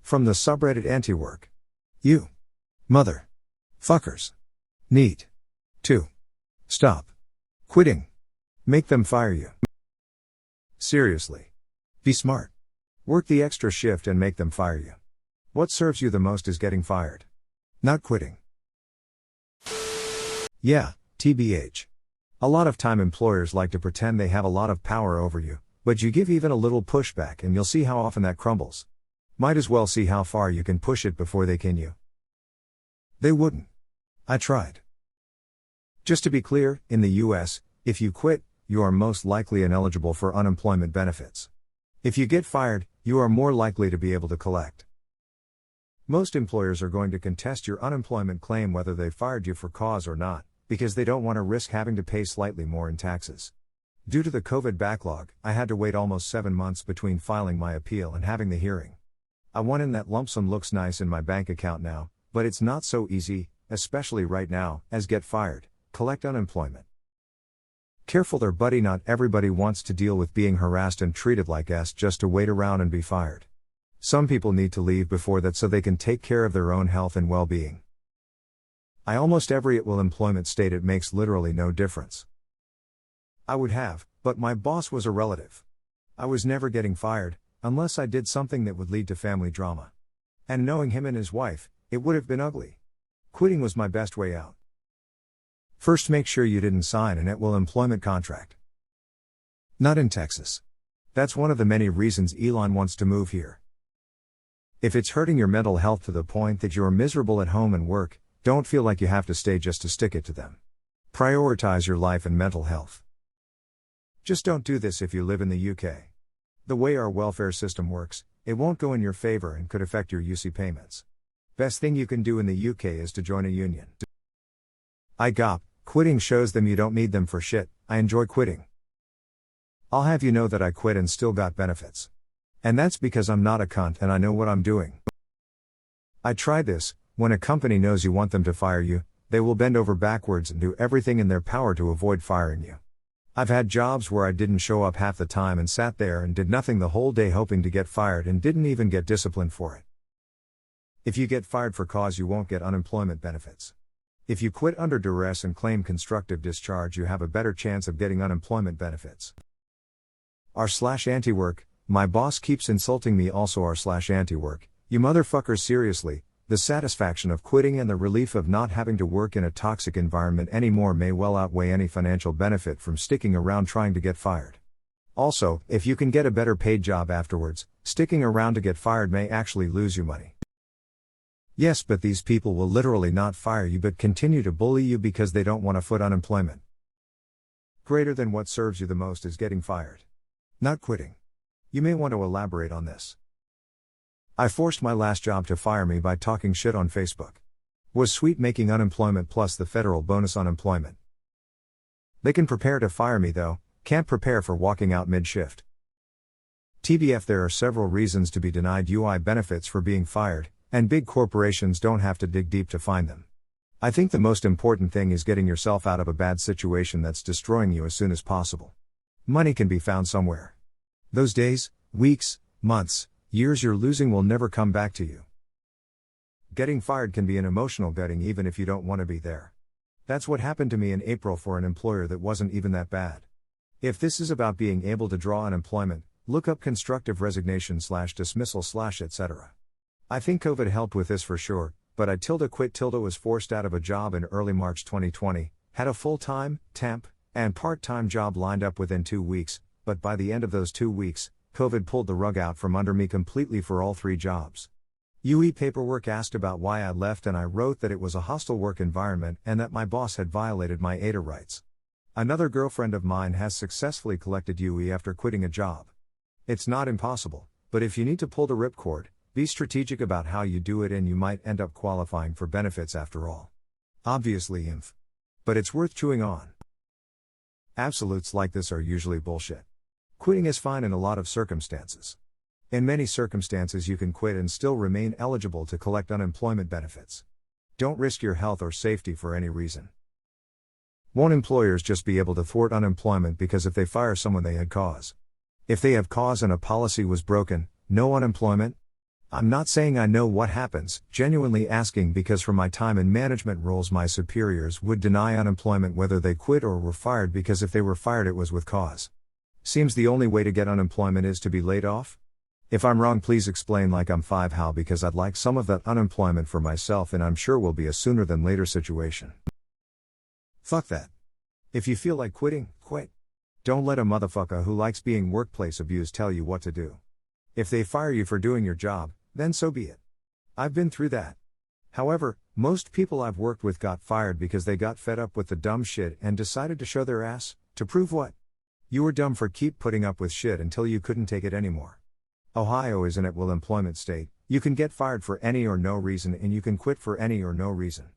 From the subreddit antiwork. You mother fuckers need to stop quitting. Make them fire you. Seriously. Be smart. Work the extra shift and make them fire you. What serves you the most is getting fired, not quitting. Yeah, TBH. A lot of time employers like to pretend they have a lot of power over you, but you give even a little pushback and you'll see how often that crumbles. Might as well see how far you can push it before they can you. They wouldn't. I tried. Just to be clear, in the US, if you quit, you are most likely ineligible for unemployment benefits. If you get fired, you are more likely to be able to collect. Most employers are going to contest your unemployment claim whether they fired you for cause or not, because they don't want to risk having to pay slightly more in taxes. Due to the COVID backlog, I had to wait almost 7 months between filing my appeal and having the hearing. I won in that lump sum looks nice in my bank account now, but it's not so easy, especially right now, as get fired, collect unemployment. Careful there buddy, not everybody wants to deal with being harassed and treated like ass just to wait around and be fired. Some people need to leave before that so they can take care of their own health and well-being. I almost every at-will employment state it makes literally no difference. I would have, but my boss was a relative. I was never getting fired, unless I did something that would lead to family drama. And knowing him and his wife, it would have been ugly. Quitting was my best way out. First, make sure you didn't sign an at-will employment contract. Not in Texas. That's one of the many reasons Elon wants to move here. If it's hurting your mental health to the point that you're miserable at home and work, don't feel like you have to stay just to stick it to them. Prioritize your life and mental health. Just don't do this if you live in the UK. The way our welfare system works, it won't go in your favor and could affect your UC payments. Best thing you can do in the UK is to join a union. Quitting shows them you don't need them for shit. I enjoy quitting. I'll have you know that I quit and still got benefits. And that's because I'm not a cunt and I know what I'm doing. I tried this. When a company knows you want them to fire you, they will bend over backwards and do everything in their power to avoid firing you. I've had jobs where I didn't show up half the time and sat there and did nothing the whole day hoping to get fired and didn't even get disciplined for it. If you get fired for cause, you won't get unemployment benefits. If you quit under duress and claim constructive discharge, you have a better chance of getting unemployment benefits. R/antiwork, my boss keeps insulting me. Also r/antiwork, you motherfuckers, seriously, the satisfaction of quitting and the relief of not having to work in a toxic environment anymore may well outweigh any financial benefit from sticking around trying to get fired. Also, if you can get a better paid job afterwards, sticking around to get fired may actually lose you money. Yes, but these people will literally not fire you but continue to bully you because they don't want to foot unemployment. Greater than what serves you the most is getting fired, not quitting. You may want to elaborate on this. I forced my last job to fire me by talking shit on Facebook. Was sweet, making unemployment plus the federal bonus unemployment. They can prepare to fire me though, can't prepare for walking out mid-shift. TBF, there are several reasons to be denied UI benefits for being fired, and big corporations don't have to dig deep to find them. I think the most important thing is getting yourself out of a bad situation that's destroying you as soon as possible. Money can be found somewhere. Those days, weeks, months, years you're losing will never come back to you. Getting fired can be an emotional gutting even if you don't want to be there. That's what happened to me in April for an employer that wasn't even that bad. If this is about being able to draw unemployment, look up constructive resignation /dismissal etc. I think COVID helped with this for sure, but I quit was forced out of a job in early March 2020, had a full-time, temp, and part-time job lined up within 2 weeks, but by the end of those 2 weeks, COVID pulled the rug out from under me completely for all 3 jobs. UE paperwork asked about why I left and I wrote that it was a hostile work environment and that my boss had violated my ADA rights. Another girlfriend of mine has successfully collected UE after quitting a job. It's not impossible, but if you need to pull the ripcord, be strategic about how you do it and you might end up qualifying for benefits after all. Obviously but it's worth chewing on. Absolutes like this are usually bullshit. Quitting is fine in a lot of circumstances. In many circumstances you can quit and still remain eligible to collect unemployment benefits. Don't risk your health or safety for any reason. Won't employers just be able to thwart unemployment because if they fire someone they had cause? If they have cause and a policy was broken, no unemployment? I'm not saying I know what happens, genuinely asking because from my time in management roles my superiors would deny unemployment whether they quit or were fired because if they were fired it was with cause. Seems the only way to get unemployment is to be laid off? If I'm wrong please explain like I'm 5 how because I'd like some of that unemployment for myself and I'm sure will be a sooner than later situation. Fuck that. If you feel like quitting, quit. Don't let a motherfucker who likes being workplace abused tell you what to do. If they fire you for doing your job, then so be it. I've been through that. However, most people I've worked with got fired because they got fed up with the dumb shit and decided to show their ass, to prove what? You were dumb for keep putting up with shit until you couldn't take it anymore. Ohio is an at-will employment state, you can get fired for any or no reason and you can quit for any or no reason.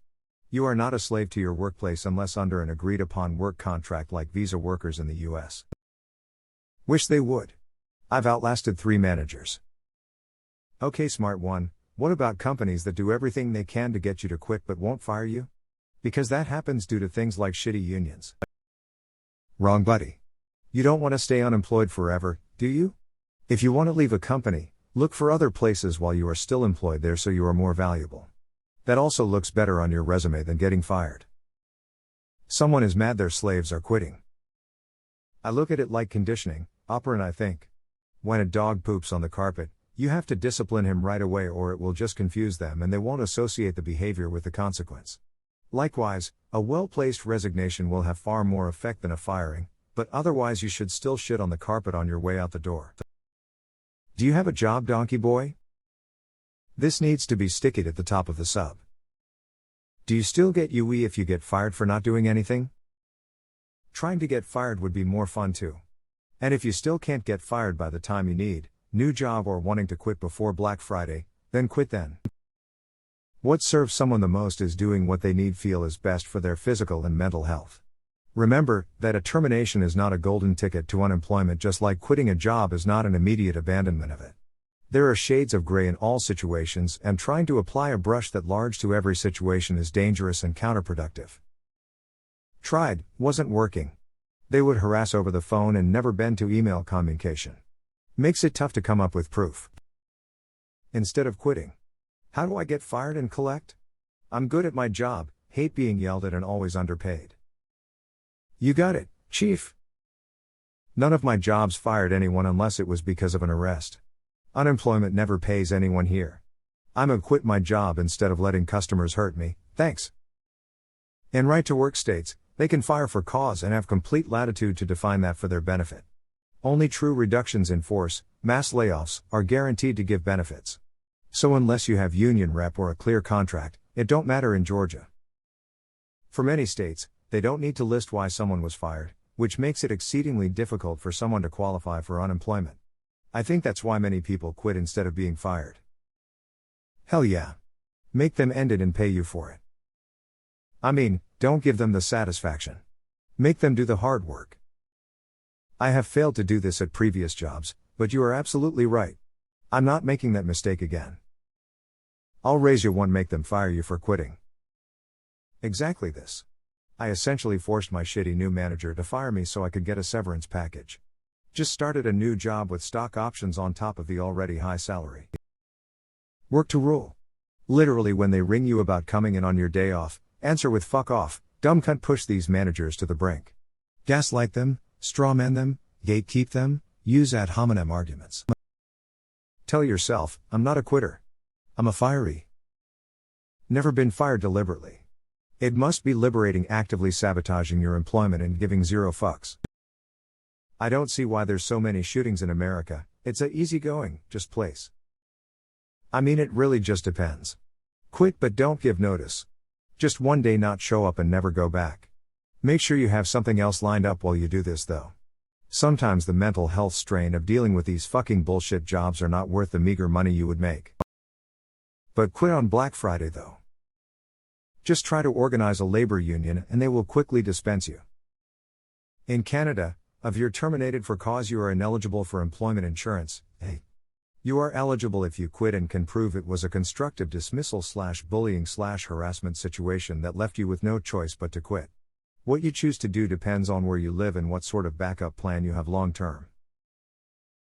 You are not a slave to your workplace unless under an agreed-upon work contract like visa workers in the US. Wish they would. I've outlasted 3 managers. Okay, smart one, what about companies that do everything they can to get you to quit but won't fire you? Because that happens due to things like shitty unions. Wrong buddy. You don't want to stay unemployed forever, do you? If you want to leave a company, look for other places while you are still employed there so you are more valuable. That also looks better on your resume than getting fired. Someone is mad their slaves are quitting. I look at it like conditioning, operant I think. When a dog poops on the carpet, you have to discipline him right away or it will just confuse them and they won't associate the behavior with the consequence. Likewise, a well-placed resignation will have far more effect than a firing, but otherwise you should still shit on the carpet on your way out the door. Do you have a job, donkey boy? This needs to be stickied at the top of the sub. Do you still get UE if you get fired for not doing anything? Trying to get fired would be more fun too. And if you still can't get fired by the time you need new job or wanting to quit before Black Friday, then quit then. What serves someone the most is doing what they need feel is best for their physical and mental health. Remember that a termination is not a golden ticket to unemployment just like quitting a job is not an immediate abandonment of it. There are shades of gray in all situations and trying to apply a brush that large to every situation is dangerous and counterproductive. Tried, wasn't working. They would harass over the phone and never bend to email communication. Makes it tough to come up with proof. Instead of quitting. How do I get fired and collect? I'm good at my job, hate being yelled at and always underpaid. You got it, chief. None of my jobs fired anyone unless it was because of an arrest. Unemployment never pays anyone here. I'ma quit my job instead of letting customers hurt me, thanks. In right-to-work states, they can fire for cause and have complete latitude to define that for their benefit. Only true reductions in force, mass layoffs, are guaranteed to give benefits. So unless you have union rep or a clear contract, it don't matter in Georgia. For many states, they don't need to list why someone was fired, which makes it exceedingly difficult for someone to qualify for unemployment. I think that's why many people quit instead of being fired. Hell yeah. Make them end it and pay you for it. I mean, don't give them the satisfaction. Make them do the hard work. I have failed to do this at previous jobs, but you are absolutely right. I'm not making that mistake again. I'll raise you one, make them fire you for quitting. Exactly this. I essentially forced my shitty new manager to fire me so I could get a severance package. Just started a new job with stock options on top of the already high salary. Work to rule. Literally when they ring you about coming in on your day off, answer with fuck off, dumb cunt. Push these managers to the brink. Gaslight them, strawman them, gatekeep them, use ad hominem arguments. Tell yourself, I'm not a quitter. I'm a firee. Never been fired deliberately. It must be liberating actively sabotaging your employment and giving zero fucks. I don't see why there's so many shootings in America, it's a easygoing, just place. I mean it really just depends. Quit but don't give notice. Just one day not show up and never go back. Make sure you have something else lined up while you do this though. Sometimes the mental health strain of dealing with these fucking bullshit jobs are not worth the meager money you would make. But quit on Black Friday though. Just try to organize a labor union and they will quickly dispense you. In Canada, if you're terminated for cause you are ineligible for employment insurance, you are eligible if you quit and can prove it was a constructive dismissal/bullying/harassment situation that left you with no choice but to quit. What you choose to do depends on where you live and what sort of backup plan you have long term.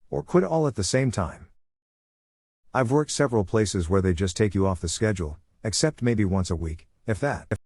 Or quit all at the same time. I've worked several places where they just take you off the schedule, except maybe once a week, if that.